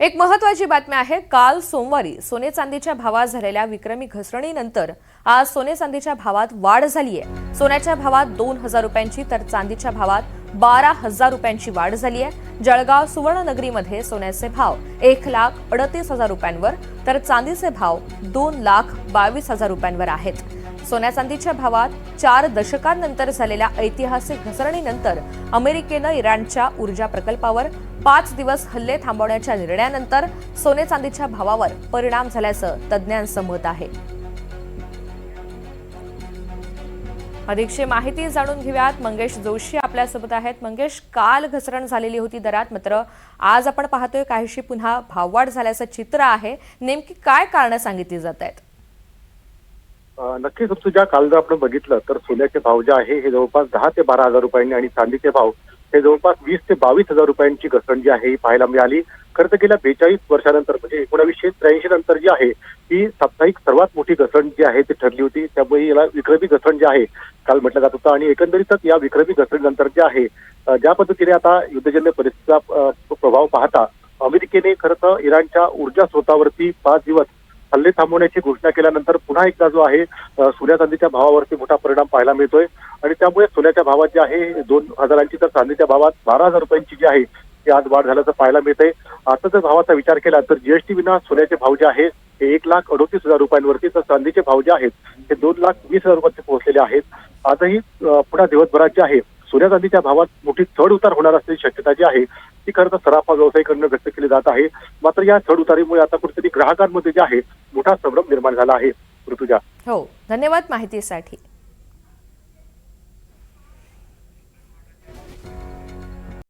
एक महत्त्वाची बातमी आहे। काल सोमवारी सोने चांदीच्या भावात झालेल्या विक्रमी घसरणीनंतर आज सोने चांदीच्या भावात वाढ झाली आहे। सोन्याच्या भावात 2,000 रुपयांची तर चांदीच्या भावात 12,000 रुपयांची वाढ झाली आहे। जळगाव सुवर्णनगरीमध्ये सोन्याचे भाव 1,38,000 रुपयांवर तर चांदीचे भाव 2,22,000 रुपयांवर आहेत। सोन्या चांदीच्या भावात 4 दशकांनंतर झालेल्या ऐतिहासिक घसरणीनंतर अमेरिकेनं इराणच्या ऊर्जा प्रकल्पावर 5 दिवस हल्ले थांबवण्याच्या निर्णयानंतर सोने चांदीच्या भावावर परिणाम झाल्याचं तज्ज्ञांचं मत आहे। अधिकची माहिती जाणून घेऊयात। मंगेश जोशी आपल्यासोबत आहेत। मंगेश, काल घसरण झालेली होती दरात, मात्र आज आपण पाहतोय काहीशी पुन्हा भाववाढ झाल्याचं चित्र आहे। नेमकी काय कारणं सांगितली जात आहेत? नक्कीच तुझ्या काल जर आपण बघितलं तर सोन्याचे भाव जे आहे हे जवळपास 10 ते 12,000 रुपयांनी आणि चांदीचे भाव हे जवळपास 20 ते 22,000 रुपयांची घसरण जी आहे ही पाहायला मिळाली। खरं तर गेल्या 42 वर्षानंतर म्हणजे 1983 नंतर जी आहे ही साप्ताहिक सर्वात मोठी घसरण जी आहे ती ठरली होती। त्यामुळे याला विक्रमी घसरण जी आहे काल म्हटलं जात होतं आणि एकंदरीतच या विक्रमी घसरणीनंतर जे आहे ज्या पद्धतीने आता युद्धजन्य परिस्थितीचा प्रभाव पाहता अमेरिकेने खरं तर इराणच्या ऊर्जा स्रोतावरती 5 दिवस हल्ले थांबवण्याची घोषणा केल्यानंतर पुन्हा एकदा जो आहे सोन्या चांदीच्या भावावरती मोठा परिणाम पाहायला मिळतोय आणि त्यामुळे सोन्याच्या भावात जे आहे 2,000ची तर चांदीच्या भावात 12,000 रुपयांची जी आहे ती आज वाढ झाल्याचं पाहायला मिळतंय। आता जर भावाचा विचार केला तर जीएसटी विना सोन्याचे भाव जे आहे हे 1,38,000 रुपयांवरती तर चांदीचे भाव जे आहेत ते 2,20,000 रुपयांचे पोहोचलेले आहेत। आजही पुन्हा दिवसभरात जे आहे सोन्या चांदीच्या भावात मोठी चढ उतार होणार असल्याची शक्यता जी आहे ती खरं तर सराफा व्यावसायिकांना व्यक्त केली जात आहे। मात्र या चढ उतारीमुळे आता कुठेतरी ग्राहकांमध्ये जे आहे मोठा संभ्रम निर्माण झाला आहे। ऋतुजा, हो, धन्यवाद माहितीसाठी।